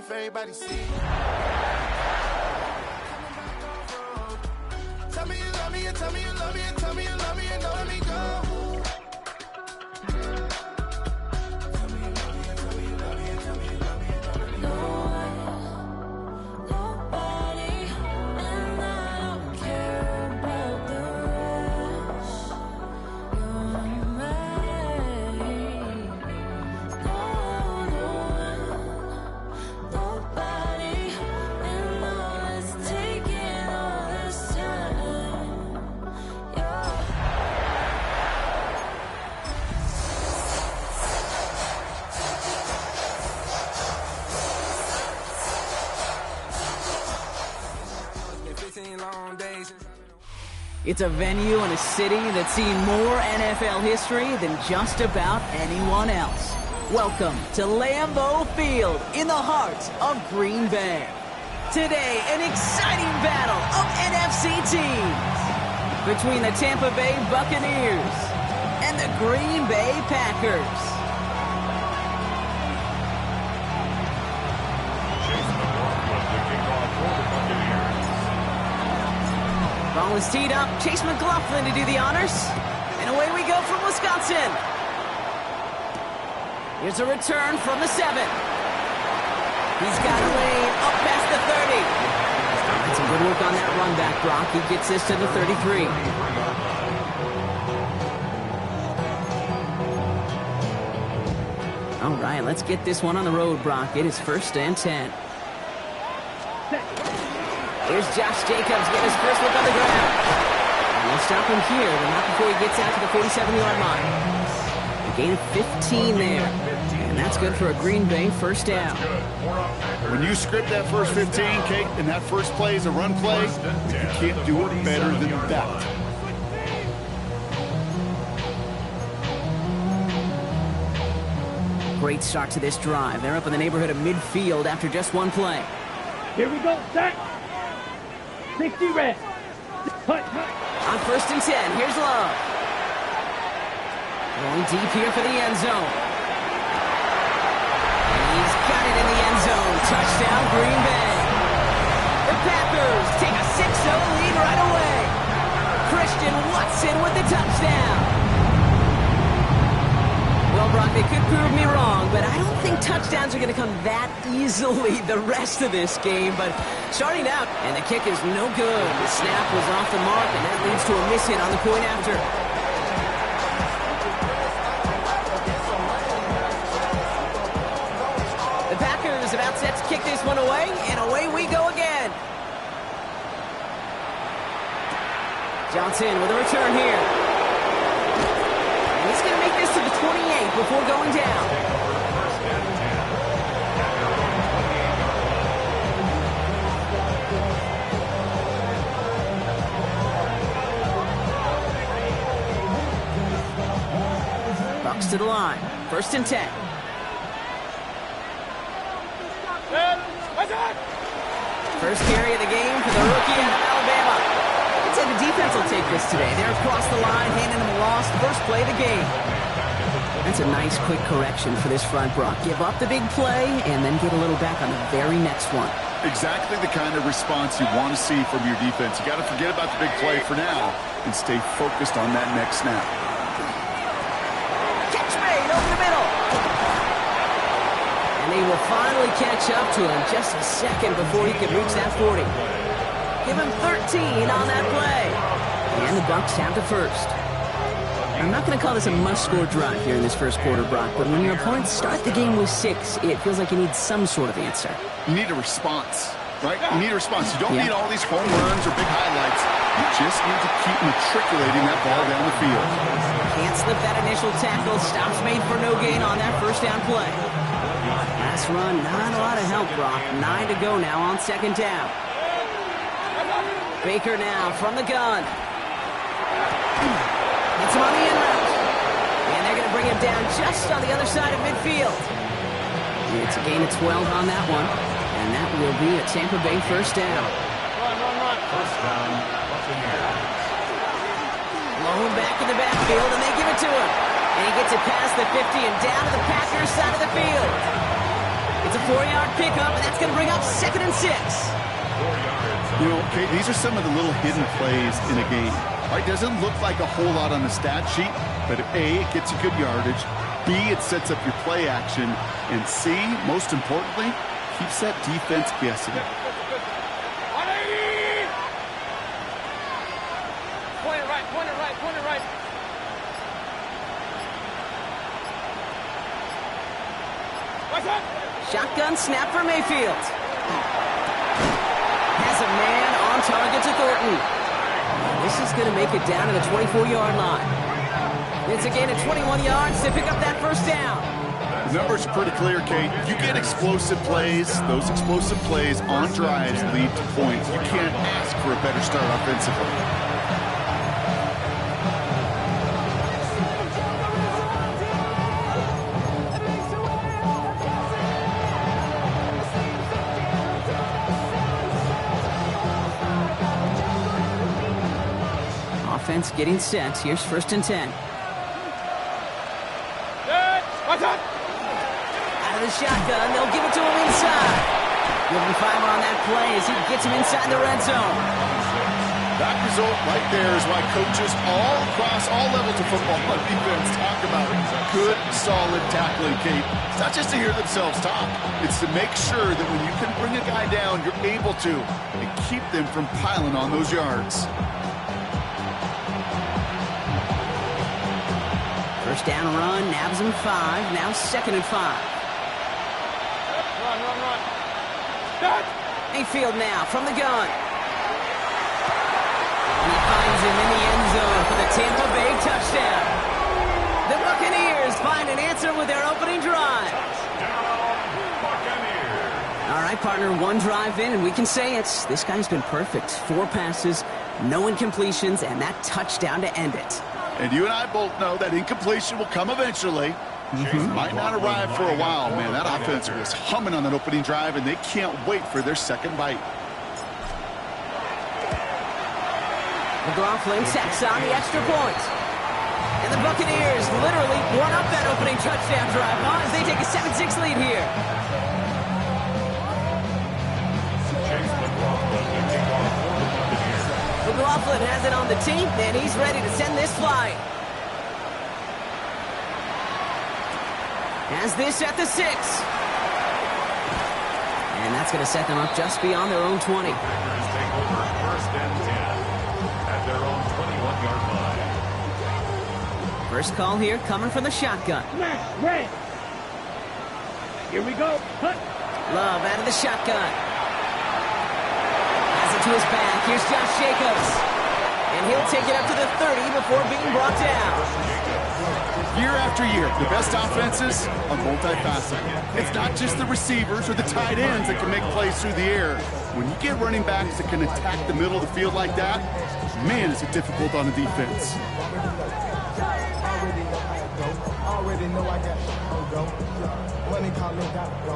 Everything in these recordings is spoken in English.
if everybody see. Tell me you love me and tell me you love me and tell me you love me and don't let me go. It's a venue and a city that's seen more NFL history than just about anyone else. Welcome to Lambeau Field in the heart of Green Bay. Today, an exciting battle of NFC teams between the Tampa Bay Buccaneers and the Green Bay Packers. Ball is teed up. Chase McLaughlin to do the honors. And away we go from Wisconsin. Here's a return from the 7. He's got a lane up past the 30. And some good work on that run back, Brock. He gets this to the 33. All right, let's get this one on the road, Brock. It is 1st and 10. Here's Josh Jacobs getting his first look on the ground. And they'll stop him here, but not before he gets out to the 47-yard line. A gain of 15 there. And that's good for a Green Bay first down. When you script that first 15, Kate, and that first play is a run play, you can't do it better than that. Great start to this drive. They're up in the neighborhood of midfield after just one play. Here we go, set. 60 red. On 1st and 10, here's Love. Going deep here for the end zone. And he's got it in the end zone. Touchdown, Green Bay. The Packers take a 6-0 lead right away. Christian Watson with the touchdown. Well, Brock, they could prove me wrong, but I don't think touchdowns are going to come that easily the rest of this game. But starting out, and the kick is no good. The snap was off the mark, and that leads to a miss hit on the point after. The Packers about set to kick this one away, and away we go again. Johnson with a return here. He's going to make this to the 28 before going down. Bucks to the line. 1st and 10. First carry of the game for the rookie out of Alabama. I'd say the defense will take this today. They're across the line, handing them a loss. First play of the game. That's a nice quick correction for this front, Brock. Give up the big play and then get a little back on the very next one. Exactly the kind of response you want to see from your defense. You got to forget about the big play for now and stay focused on that next snap. Catch made over the middle. And they will finally catch up to him just a second before he can reach that 40. Give him 13 on that play. And the Bucks have the first. I'm not going to call this a must-score drive here in this first quarter, Brock, but when your opponents start the game with 6, it feels like you need some sort of answer. You need a response, right? You need a response. You don't need all these home runs or big highlights. You just need to keep matriculating that ball down the field. Can't slip that initial tackle. Stops made for no gain on that first down play. Last run, not a lot of help, Brock. 9 to go now on 2nd down. Baker now from the gun. It's him on the in route. And they're going to bring him down just on the other side of midfield. It's a gain of 12 on that one. And that will be a Tampa Bay first down. First down, Buccaneers. Low back in the backfield, and they give it to him. And he gets it past the 50 and down to the Packers side of the field. It's a 4-yard pickup, and that's going to bring up 2nd and 6. You know, okay, these are some of the little hidden plays in a game. Right, doesn't look like a whole lot on the stat sheet, but A, it gets you good yardage. B, it sets up your play action. And C, most importantly, keeps that defense guessing. 180! Point it right, point it right, point it right. What's up? Shotgun snap for Mayfield. Has a man on target to Thornton. This is going to make it down to the 24-yard line. It's a gain of 21 yards to pick up that first down. The numbers are pretty clear, Kate. You get explosive plays. Those explosive plays on drives lead to points. You can't ask for a better start offensively. Offense getting set. Here's 1st and 10. What's up? Out of the shotgun, they'll give it to him inside. Give him 5 on that play as he gets him inside the red zone. That result right there is why coaches all across all levels of football on defense talk about good, solid tackling, Kate. It's not just to hear themselves talk. It's to make sure that when you can bring a guy down, you're able to and keep them from piling on those yards. First down run, nabs him 5. Now 2nd and 5. Run. Start! Mayfield now from the gun. And he finds him in the end zone for the Tampa Bay touchdown. The Buccaneers find an answer with their opening drive. All right, partner, 1 drive in, and we can say it's this guy's been perfect. 4 passes, no incompletions, and that touchdown to end it. And you and I both know that incompletion will come eventually. Might not arrive for a while, man. That offense was humming on that opening drive, and they can't wait for their second bite. McLaughlin sacks on the extra point. And the Buccaneers literally won up that opening touchdown drive as they take a 7-6 lead here. McLaughlin has it on the team, and he's ready to send this flying. Has this at the 6. And that's going to set them up just beyond their own 20. Take over 1st and 10 at their own 21-yard line. First call here coming from the shotgun. Smash, red. Here we go. Cut. Love out of the shotgun. Has it to his back. Here's Josh Jacobs. And he'll take it up to the 30 before being brought down. Year after year, the best offenses are multifaceted. It's not just the receivers or the tight ends that can make plays through the air. When you get running backs that can attack the middle of the field like that, man, is it difficult on the defense.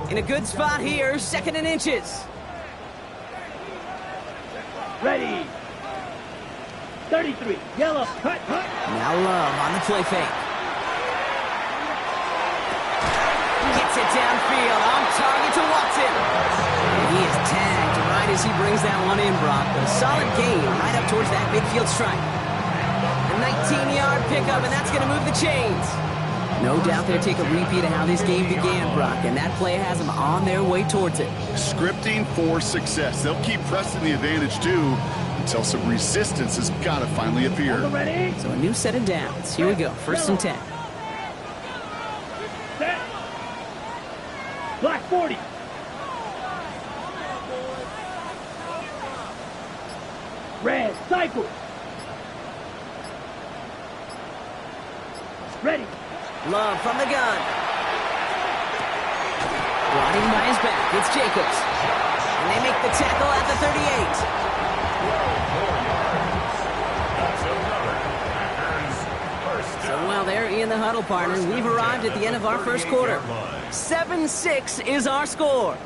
In a good spot here, 2nd and inches. Ready. 33. Yellow. Cut. Now Love on the play fake. Gets it downfield, on target to Watson. And he is tagged right as he brings that one in, Brock. But a solid gain right up towards that midfield stripe. A 19-yard pickup, and that's going to move the chains. No doubt they'll take a repeat of how this game began, Brock, and that play has them on their way towards it. Scripting for success. They'll keep pressing the advantage, too, until some resistance has got to finally appear. Ready. So a new set of downs. Here we go, 1st and 10. Set. Black 40. Red. Cycle. Ready. Love from the gun. Riding by his back, it's Jacobs. And they make the tackle at the 38. So while they're in the huddle, partner, we've arrived at the end of our first quarter. 7-6 is our score.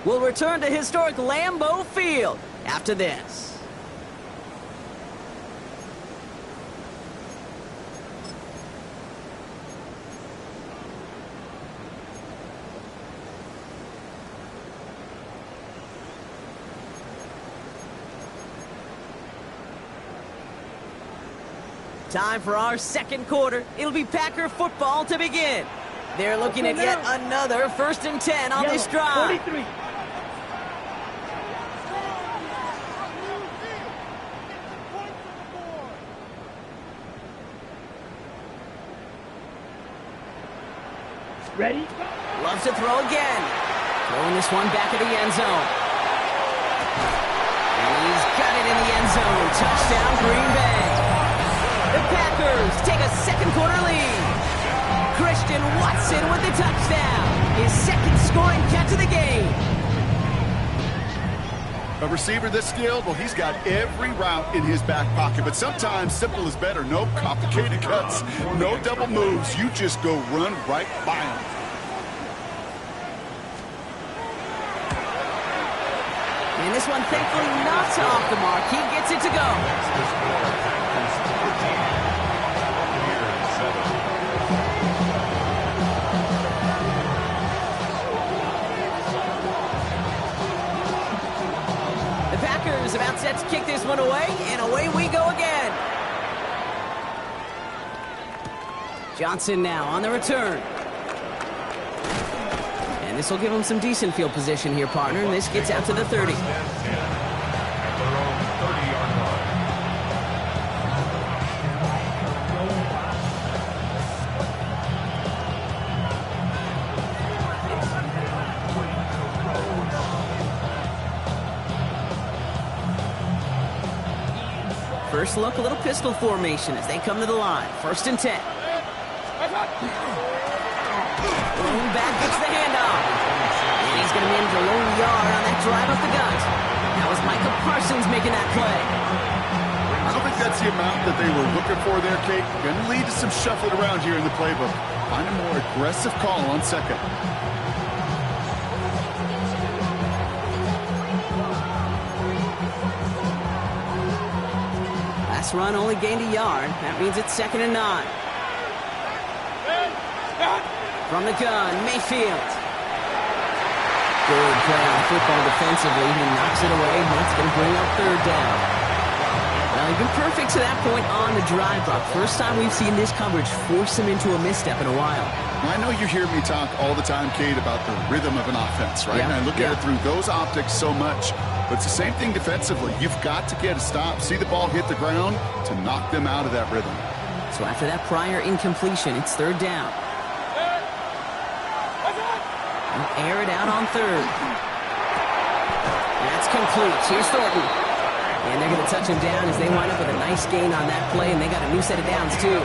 We'll return to historic Lambeau Field after this. Time for our second quarter. It'll be Packer football to begin. They're looking at yet another 1st and 10 on this drive. 43. Ready? Loves to throw again. Throwing this one back at the end zone. And he's got it in the end zone. Touchdown, Green Bay. The Packers take a second quarter lead. Christian Watson with the touchdown. His second scoring catch of the game. A receiver this skilled, well, he's got every route in his back pocket. But sometimes simple is better. No complicated cuts, no double moves. You just go run right by him. And this one thankfully not off the mark. He gets it to go. About set to kick this one away, and away we go again. Johnson now on the return. And this will give him some decent field position here, partner, and this gets out to the 30. First look, a little pistol formation as they come to the line. 1st and 10. Rolling back, gets the handoff. And he's going to manage a lone yard on that drive up the gut. That was Micah Parsons making that play. I don't think that's the amount that they were looking for there, Kate. Going to lead to some shuffling around here in the playbook. Find a more aggressive call on second. Run only gained a yard. That means it's 2nd and 9. From the gun, Mayfield. Good play on football defensively. He knocks it away. That's going to bring up 3rd down. Well, he's been perfect to that point on the drive block. First time we've seen this coverage force him into a misstep in a while. I know you hear me talk all the time, Kate, about the rhythm of an offense, right? Yeah. And I look at it through those optics so much. But it's the same thing defensively. You've got to get a stop, see the ball hit the ground to knock them out of that rhythm. So after that prior incompletion, it's 3rd down. And air it out on 3rd. That's complete. Here's Thornton. And they're going to touch him down as they wind up with a nice gain on that play, and they got a new set of downs, too.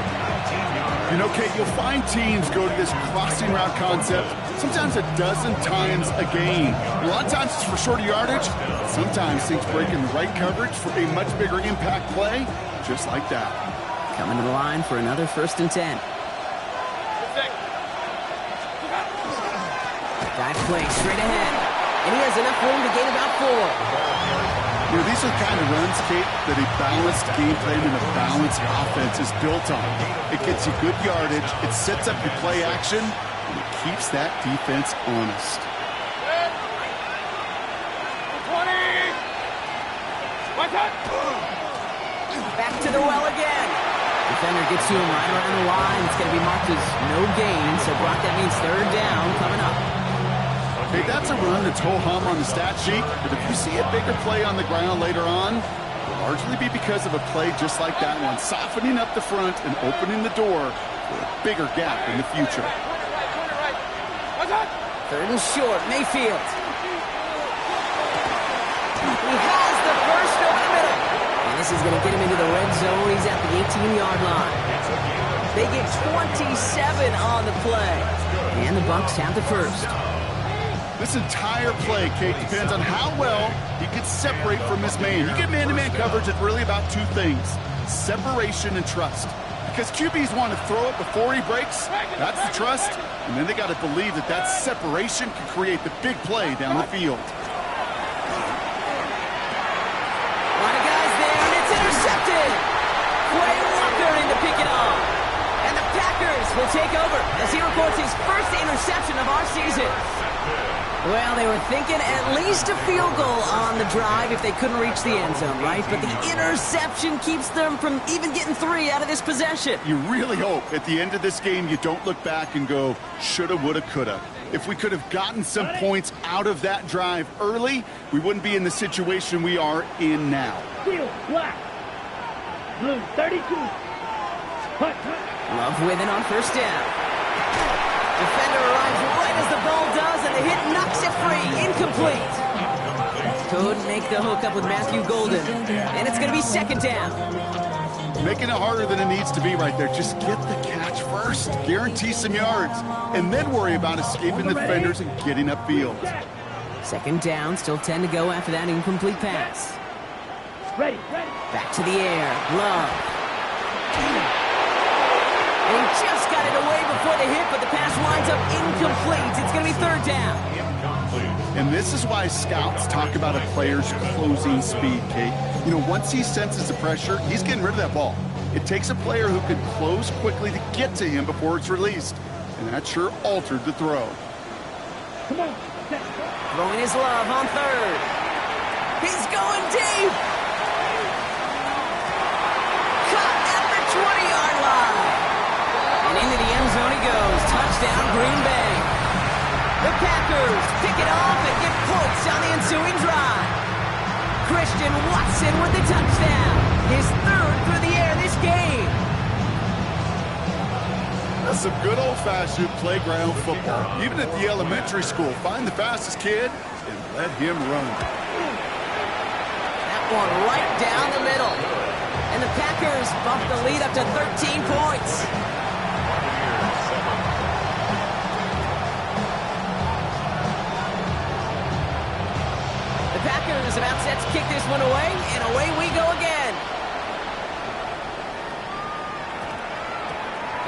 You know, Kate, you'll find teams go to this crossing route concept sometimes a dozen times a game. A lot of times it's for shorter yardage. Sometimes things break in the right coverage for a much bigger impact play, just like that. Coming to the line for another 1st and 10. Dive play straight ahead. And he has enough room to gain about 4. You know, these are the kind of runs, Kate, that a balanced game plan and a balanced offense is built on. It gets you good yardage, it sets up your play action, and it keeps that defense honest. 20! Back to the well again. Defender gets to him right around the line. It's going to be marked as no gain, so Brock, that means 3rd down coming up. Hey, that's a run that's ho-hum on the stat sheet, but if you see a bigger play on the ground later on, it'll largely be because of a play just like that one, softening up the front and opening the door for a bigger gap in the future. 3rd and short, Mayfield. He has the first over the middle. And this is going to get him into the red zone. He's at the 18-yard line. They get 27 on the play. And the Bucs have the first. This entire play, Kate, depends on how well he can separate from his man. You get man-to-man coverage, it's really about 2 things, separation and trust. Because QBs want to throw it before he breaks, that's the trust, and then they got to believe that that separation can create the big play down the field. A lot of guys there, and it's intercepted. Quay Walker in to pick it off. And the Packers will take over as he records his first interception of our season. Well, they were thinking at least a field goal on the drive if they couldn't reach the end zone, right? But the interception keeps them from even getting 3 out of this possession. You really hope at the end of this game you don't look back and go, shoulda, woulda, coulda. If we could have gotten some points out of that drive early, we wouldn't be in the situation we are in now. Field, black. Blue, 32. Hut. Love with it on first down. Defender arrives right as the ball does, and the hit knocks it free. Incomplete. Couldn't make the hook up with Matthew Golden. And it's going to be second down. Making it harder than it needs to be right there. Just get the catch first. Guarantee some yards. And then worry about escaping the defenders and getting upfield. Second down, still 10 to go after that incomplete pass. Ready. Back to the air. Love. And he just got it away before the hit, but the pass winds up incomplete. It's going to be third down. And this is why scouts talk about a player's closing speed, Kate. You know, once he senses the pressure, he's getting rid of that ball. It takes a player who can close quickly to get to him before it's released. And that sure altered the throw. Come on. Throwing his Love on third. He's going deep. Caught at the 20-yard line. And into the end zone he goes. Touchdown, Green Bay. The Packers pick it off and get points on the ensuing drive. Christian Watson with the touchdown. His third through the air this game. That's some good old-fashioned playground football. Even at the elementary school, find the fastest kid and let him run. That one right down the middle. And the Packers bump the lead up to 13 points. The Packers about set to kick this one away, and away we go again.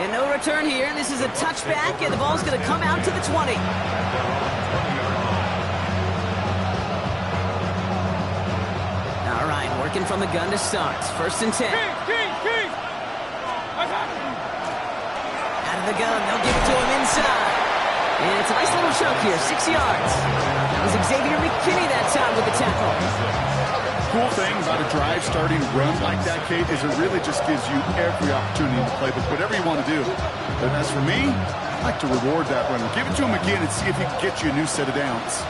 And no return here. This is a touchback, and the ball's going to come out to the 20. All right, working from the gun to start. First and 10. Out of the gun, they'll give it to him inside. And it's a nice little chunk here, 6 yards. That was Xavier McKinney that time with the tackle. Cool thing about a drive starting run like that, Kate, is it really just gives you every opportunity to play with whatever you want to do. But as for me, I like to reward that runner. Give it to him again and see if he can get you a new set of downs.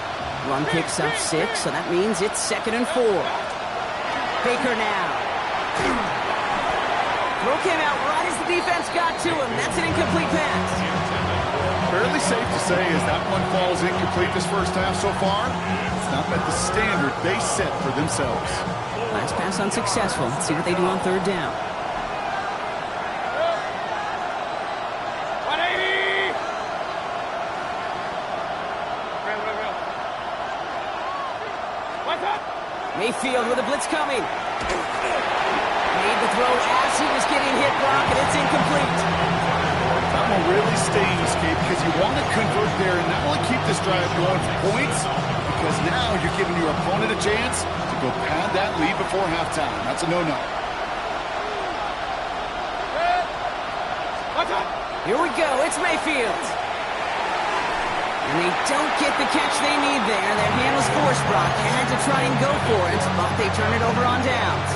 Run picks up 6, so that means it's 2nd and 4. Baker now. Throw came out right as the defense got to him. That's an incomplete pass. Fairly safe to say as that one falls incomplete this first half so far, it's not met the standard they set for themselves. Last pass unsuccessful. Let's see what they do on third down. 180! What's up? Mayfield with a blitz coming. Made the throw as he was getting hit, Brock, and it's incomplete. That one really stings, Kate, because you want to convert there and not only keep this drive going for points, because now you're giving your opponent a chance to go pad that lead before halftime. That's a no-no. What's up? Here we go. It's Mayfield. And they don't get the catch they need there. Their hand was forced, Brock. Had to try and go for it, but they turn it over on downs.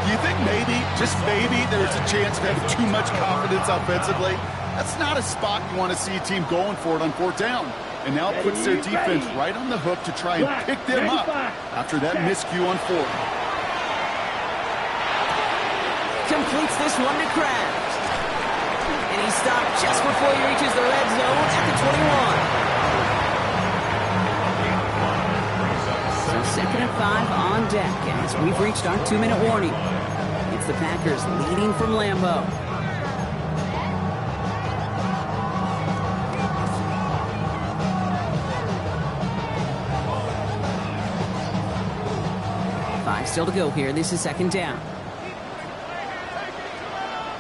Do you think maybe, just maybe, there's a chance of having too much confidence offensively? That's not a spot you want to see a team going for it on fourth down. And now it puts their defense right on the hook to try and pick them up after that miscue on fourth. Completes this one to Kraft. And he stopped just before he reaches the red zone at the 21. So 2nd and 5 on deck as we've reached our 2-minute warning. It's the Packers leading from Lambeau. Five still to go here. This is 2nd down.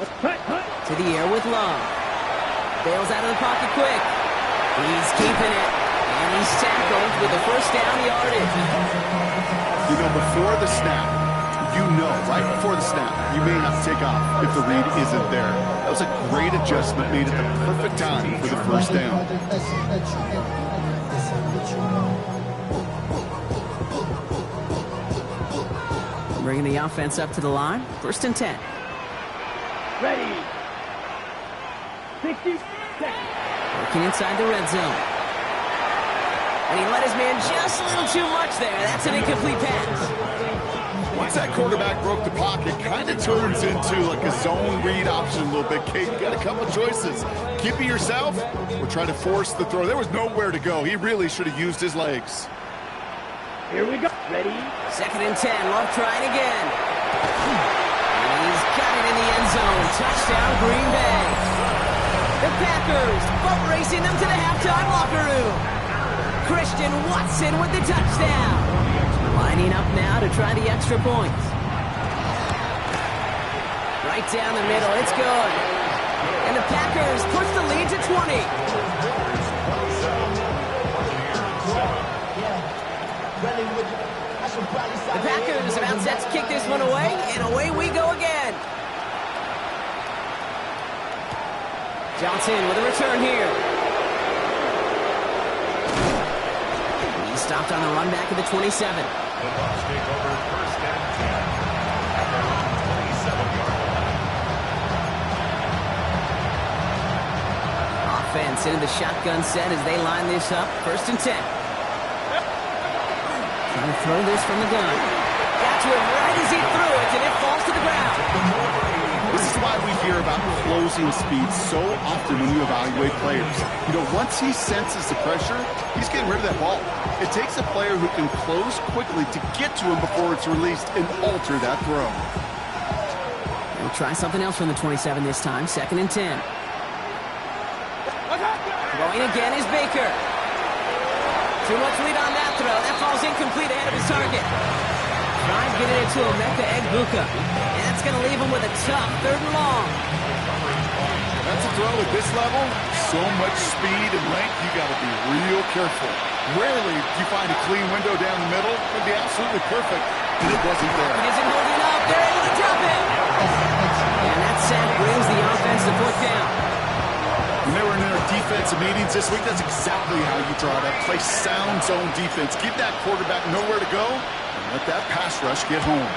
To the air with Love. Bails out of the pocket quick. He's keeping it. And he's tackled with the first down yardage. You know, before the snap, right before the snap, you may have to take off if the read isn't there. That was a great adjustment made at the perfect time for the first down. Bringing the offense up to the line. 1st and 10. Ready. 60 seconds. Working inside the red zone. And he let his man just a little too much there. That's an incomplete pass. Once that quarterback broke the pocket, kind of turns into like a zone read option a little bit. Kate, you got a couple choices. Keep it yourself or try to force the throw. There was nowhere to go. He really should have used his legs. Here we go. Ready. 2nd and 10. Love trying again. And he's got it in the end zone. Touchdown, Green Bay. The Packers boat racing them to the halftime locker room. Christian Watson with the touchdown. Lining up now to try the extra points. Right down the middle. It's good. And the Packers push the lead to 20. The Packers about set to kick this one away, and away we go again. Johnson with a return here. He's stopped on the run back at the 27. The Bucs take over 1st and 10 at their own 27-yard line. Offense into the shotgun set as they line this up. 1st and 10. Trying to throw this from the gun. Got to him right as he threw it, and it falls to the ground. This is why we hear about closing speed so often when you evaluate players. You know, once he senses the pressure, he's getting rid of that ball. It takes a player who can close quickly to get to him before it's released and alter that throw. We'll try something else from the 27 this time. 2nd and 10. Throwing again is Baker. Too much lead on that throw. That falls incomplete ahead of his target. Trying to get it into Emeka Egbuka. And that's going to leave him with a tough 3rd and long. That's a throw at this level. So much speed and length, you got to be real careful. Rarely do you find a clean window down the middle. It would be absolutely perfect, and it wasn't there. It isn't holding up. They're able to drop him. And that sack brings the offense to 4th down. When they were in their defensive meetings this week, that's exactly how you draw it up. Play sound zone defense. Give that quarterback nowhere to go, and let that pass rush get home.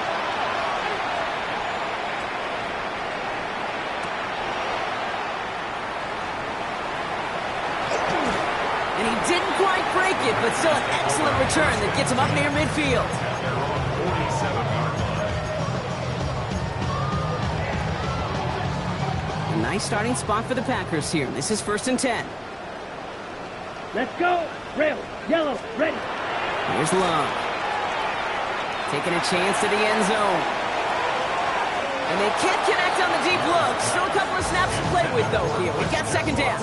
And he didn't quite break it, but still an excellent return that gets him up near midfield. At their own 47-yard line. A nice starting spot for the Packers here. This is 1st and 10. Let's go. Red, yellow, ready. Here's Love. Taking a chance to the end zone. And they can't connect on the deep look. Still a couple of snaps to play with, though, here. We've got 2nd down.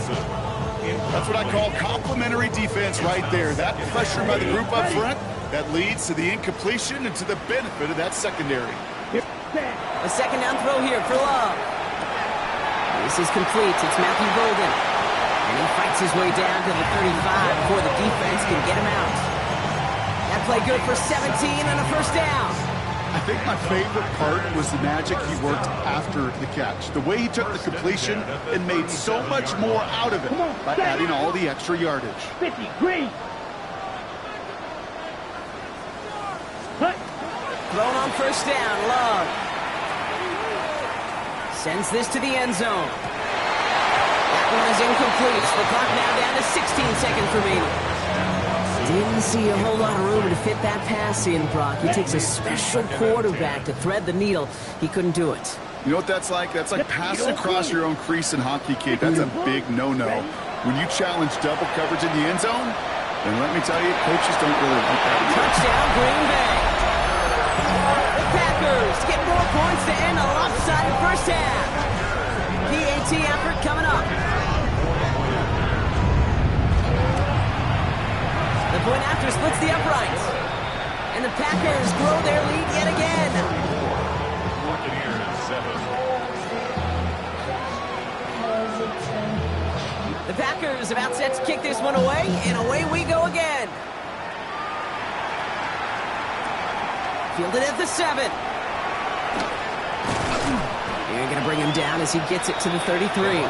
That's what I call complementary defense right there. That pressure by the group up front, that leads to the incompletion and to the benefit of that secondary. A 2nd down throw here for Love. This is complete. It's Matthew Golden. And he fights his way down to the 35 before the defense can get him out. That play good for 17 and a 1st down. I think my favorite part was the magic he worked after the catch. The way he took the completion and made so much more out of it by adding all the extra yardage. 50, green. Cut. Thrown on 1st down. Love sends this to the end zone. That one is incomplete. The clock now down to 16 seconds remaining. Didn't see a whole lot of room to fit that pass in, Brock. It takes a special quarterback to thread the needle. He couldn't do it. You know what that's like? That's like passing across your own crease in hockey, kid. That's a big no-no. When you challenge double coverage in the end zone, and let me tell you, coaches don't really like that. Touchdown, Green Bay. The Packers get more points to end a lopsided 1st half. PAT effort coming up. The point after splits the uprights. And the Packers grow their lead yet again. Buccaneers 7. The Packers about set to kick this one away, and away we go again. Fielded at the 7. They're going to bring him down as he gets it to the 33.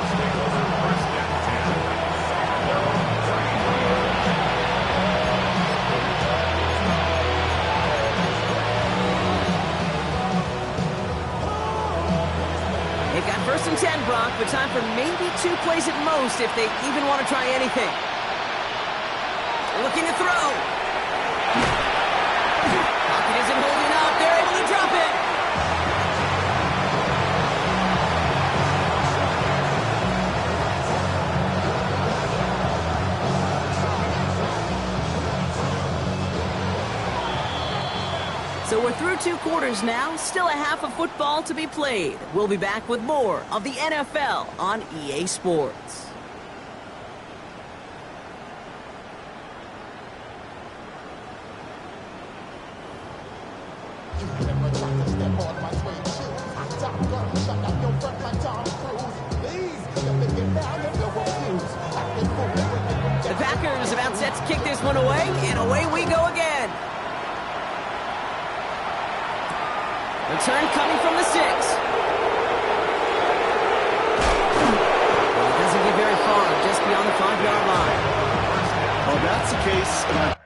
and 10, Brock, but time for maybe 2 plays at most if they even want to try anything. Looking to throw. Pocket isn't holding up. They're able to drop it. So we're through 2 quarters now. Still a half of football to be played. We'll be back with more of the NFL on EA Sports. The Packers about set to kick this one away, and away we go again. Return coming from the 6. Well, it doesn't get very far, just beyond the 5-yard line. Well, that's the case.